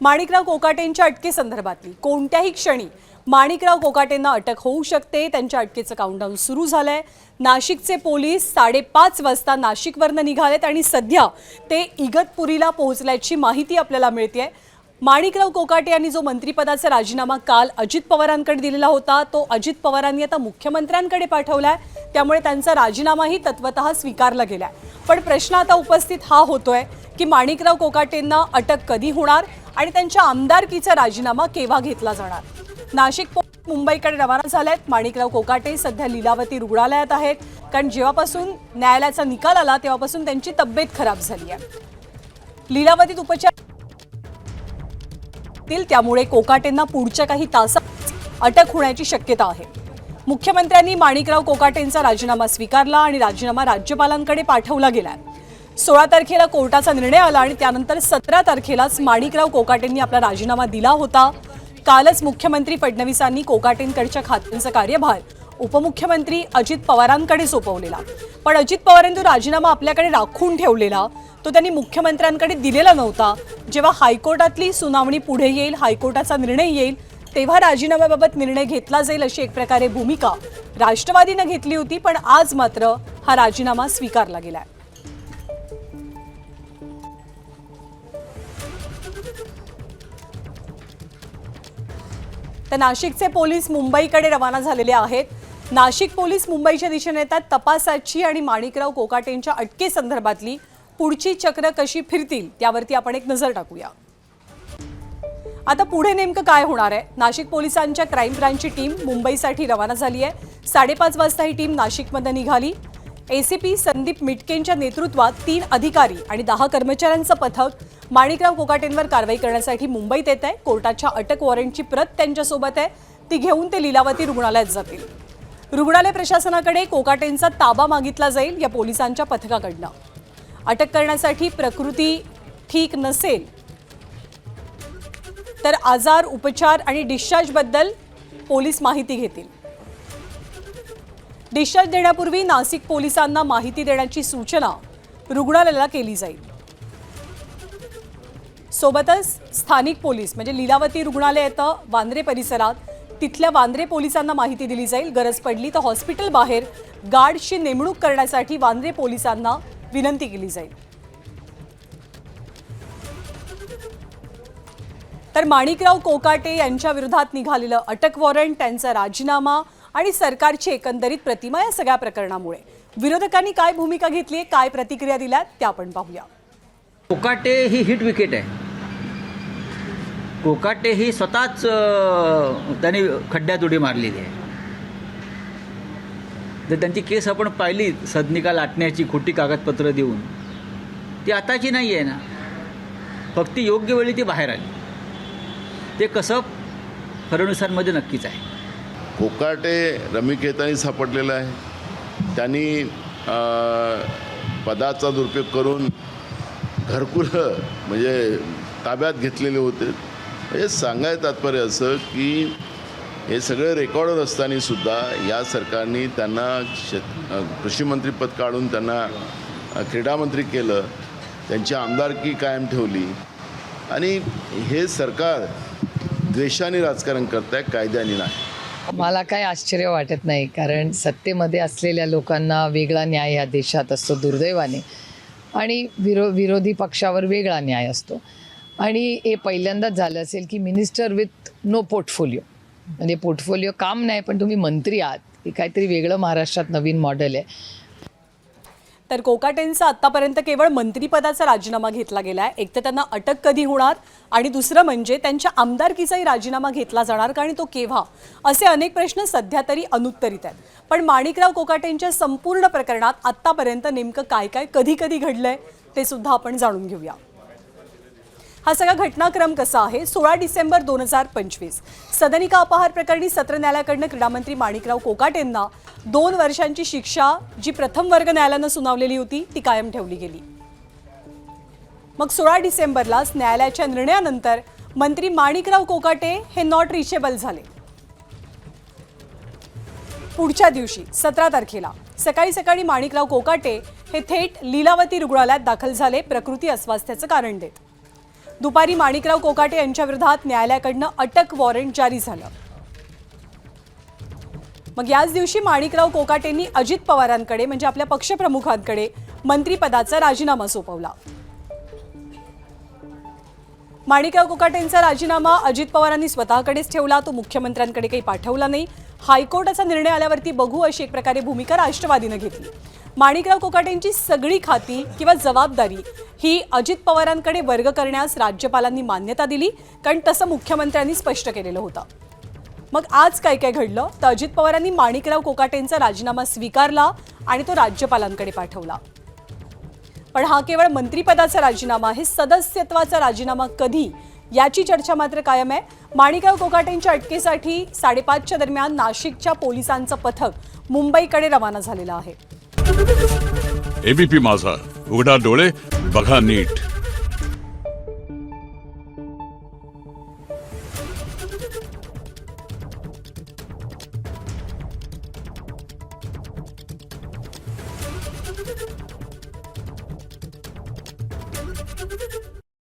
माणिकराव कोकाटेंच्या अटकेसंदर्भातली कोणत्याही क्षणी माणिकराव कोकाटेंना अटक होऊ शकते। त्यांच्या अटकेचं काउंटडाऊन सुरू झालंय। नाशिकचे पोलीस 5:30 वाजता नाशिकवरून निघालेत आणि सध्या ते इगतपुरीला पोहोचल्याची माहिती आपल्याला मिळतेय। माणिकराव कोकाटे यांनी जो मंत्रिपदाचा राजीनामा काल अजित पवारांकडे दिलेला होता तो अजित पवारांनी आता मुख्यमंत्र्यांकडे पाठवलाय, त्यामुळे त्यांचा राजीनामाही तत्वतः स्वीकारला गेलाय। पण प्रश्न आता उपस्थित हा होतोय की माणिकराव कोकाटेंना अटक कधी होणार आणि त्यांच्या आमदारकीचा राजीनामा केव्हा घेतला जाणार। नाशिक मुंबईकडे रवाना झालेत। माणिकराव कोकाटे सध्या लीलावती रुग्णालयात आहेत, कारण जेव्हापासून न्यायालयाचा निकाल आला तेव्हापासून त्यांची तब्येत खराब झाली आहे। लीलावतीत उपचार त्यामुळे कोकाटेंना पुढच्या काही तासात अटक होण्याची शक्यता आहे। मुख्यमंत्र्यांनी माणिकराव कोकाटेंचा राजीनामा स्वीकारला आणि राजीनामा राज्यपालांकडे पाठवला गेलाय। 16 तारखेला कोर्टाचा निर्णय आला आणि त्यानंतर 17 तारखेलाच माणिकराव कोकाटेंनी आपला राजीनामा दिला होता। कालच मुख्यमंत्री फडणवीसांनी कोकाटेंकडच्या खात्यांचा कार्यभार उपमुख्यमंत्री अजित पवारांकडे सोपवलेला, पण अजित पवारांनी राजीनामा आपल्याकडे राखून ठेवलेला, तो त्यांनी मुख्यमंत्र्यांकडे दिलेला नव्हता। जेव्हा हायकोर्टातली सुनावणी पुढे येईल, हायकोर्टाचा निर्णय येईल, तेव्हा राजीनाम्याबाबत निर्णय घेतला जाईल अशी एक प्रकारे भूमिका राष्ट्रवादीने घेतली होती, पण आज मात्र हा राजीनामा स्वीकारला गेलाय। तर नाशिकचे पोलीस मुंबईकडे रवाना झालेले आहेत। नाशिक पोलीस मुंबईच्या दिशेने येतात। तपासाची आणि माणिकराव कोकाटेंच्या अटकेसंदर्भातली पुढची चक्र कशी फिरतील त्यावरती आपण एक नजर टाकूया। आता पुढे नेमकं काय होणार आहे? नाशिक पोलिसांच्या क्राईम ब्रांचची टीम मुंबईसाठी रवाना झाली आहे। 5:30 वाजता ही टीम नाशिकमध्ये निघाली। एसीपी संदीप मिटकेंच्या नेतृत्वात 3 अधिकारी आणि 10 कर्मचाऱ्यांचं पथक माणिकराव कोकाटेंवर कारवाई करण्यासाठी मुंबईत येत आहे। कोर्टाच्या अटक वॉरंटची प्रत त्यांच्यासोबत आहे, ती घेऊन ते लीलावती रुग्णालयात जातील। रुग्णालय प्रशासनाकडे कोकाटेंचा ताबा मागितला जाईल या पोलिसांच्या पथकाकडनं। अटक करण्यासाठी प्रकृती ठीक नसेल तर आजार, उपचार आणि डिस्चार्ज बद्दल पोलीस माहिती घेतील। डिस्चार्ज देण्यापूर्वी नाशिक पोलिसांना माहिती देण्याची सूचना रुग्णालयाला केली जाईल। सोबतच स्थानिक पोलीस म्हणजे लीलावती रुग्णालय येतं वांद्रे परिसरात, तिथल्या वांद्रे पोलिसांना माहिती दिली जाईल। गरज पडली तर हॉस्पिटल बाहेर गार्डची नेमणूक करण्यासाठी वांद्रे पोलिसांना विनंती केली जाईल। तर माणिकराव कोकाटे यांच्या विरोधात निघालेलं अटक वॉरंट, त्यांचा राजीनामा आणि सरकारची एकंदरीत प्रतिमा या सगळ्या प्रकरणामुळे विरोधकांनी काय भूमिका घेतली, काय प्रतिक्रिया दिल्यात त्या आपण पाहूया। कोकाटे ही हिट विकेट आहे। कोकाटे ही स्वतःच त्यांनी खड्ड्यात उडी मारलेली आहे। जर त्यांची केस आपण पाहिली सदनिका लाटण्याची खोटी कागदपत्र देऊन, ती आताची नाही आहे ना, फक्त योग्य वेळी ती बाहेर आली। ते कसं फडणवीसांमध्ये नक्कीच आहे। कोकाटे रमीखेतानी सापडलेला आहे। त्यांनी पदाचा दुरुपयोग करून घरकुलं म्हणजे ताब्यात घेतलेले होते। हे सांगायचं तात्पर्य असं की हे सगळे रेकॉर्डवर असताना सुद्धा या सरकारने त्यांना कृषीमंत्रीपद काढून त्यांना क्रीडामंत्री केलं, त्यांची आमदारकी कायम ठेवली आणि हे सरकार द्वेषाने राजकारण करत आहे, कायद्याने नाही। मला काही आश्चर्य वाटत नाही, कारण सत्तेमध्ये असलेल्या लोकांना वेगळा न्याय ह्या देशात असतो दुर्दैवाने, आणि विरोधी पक्षावर वेगळा न्याय असतो। आणि हे पहिल्यांदाच झालं असेल की मिनिस्टर विथ नो पोर्टफोलिओ, म्हणजे पोर्टफोलिओ काम नाही पण तुम्ही मंत्री आहात, हे काहीतरी वेगळं महाराष्ट्रात नवीन मॉडेल आहे। तर कोकाटेंचा आतापर्यंत केवळ मंत्रिपदाचा राजीनामा घेतला गेलाय। एक तर त्यांना अटक कधी होणार आणि दुसरं म्हणजे त्यांच्या आमदारकीचाही राजीनामा घेतला जाणार का आणि तो केव्हा, असे अनेक प्रश्न सध्या तरी अनुत्तरित आहेत। पण माणिकराव कोकाटेंच्या संपूर्ण प्रकरणात आतापर्यंत नेमकं काय काय कधी कधी घडलंय ते सुद्धा आपण जाणून घेऊया। हा सगळा घटनाक्रम कसा आहे? 16 डिसेंबर 2025 सदनिका अपहार प्रकरणी सत्र न्यायालयाकडनं क्रीडामंत्री माणिकराव कोकाटेंना 2 वर्षांची शिक्षा जी प्रथम वर्ग न्यायालयानं सुनावलेली होती ती कायम ठेवली गेली। मग 16 डिसेंबरलाच न्यायालयाच्या निर्णयानंतर मंत्री माणिकराव कोकाटे हे नॉट रिचेबल झाले। पुढच्या दिवशी 17 तारखेला सकाळी माणिकराव कोकाटे हे थेट लीलावती रुग्णालयात दाखल झाले प्रकृती अस्वास्थ्याचं कारण देत। दुपारी माणिकराव कोकाटे यांच्या विरोधात न्यायालयाकडनं अटक वॉरंट जारी झालं. मग याच दिवशी माणिकराव कोकाटेंनी अजित पवारांकडे म्हणजे आपल्या पक्षप्रमुखांकडे मंत्रिपदाचा राजीनामा सोपवला. माणिकराव कोकाटेंचा राजीनामा अजित पवारांनी स्वतःकडेच ठेवला, तो मुख्यमंत्र्यांकडे काही पाठवला नाही. हायकोर्टाचा निर्णय आल्यावरती बघू अशी एक प्रकारे भूमिका राष्ट्रवादीनं घेतली. माणिकराव कोकाटेंची सगळी खाती किंवा जबाबदारी ही अजित पवारांकडे वर्ग करण्यास राज्यपालांनी मान्यता दिली, कारण तसं मुख्यमंत्र्यांनी स्पष्ट केलेलं होतं. मग आज काय काय घडलं तर अजित पवारांनी माणिकराव कोकाटेंचा राजीनामा स्वीकारला आणि तो राज्यपालांकडे पाठवला. पण हा केवळ मंत्रिपदाचा राजीनामा आहे, सदस्यत्वाचा राजीनामा कधी याची चर्चा मात्र कायम आहे. माणिकराव कोकाटेंच्या अटकेसाठी 5:30च्या दरम्यान नाशिकच्या पोलिसांचं पथक मुंबईकडे रवाना झालेलं आहे. एबीपी माझा, उघडा डोळे बघा नीट.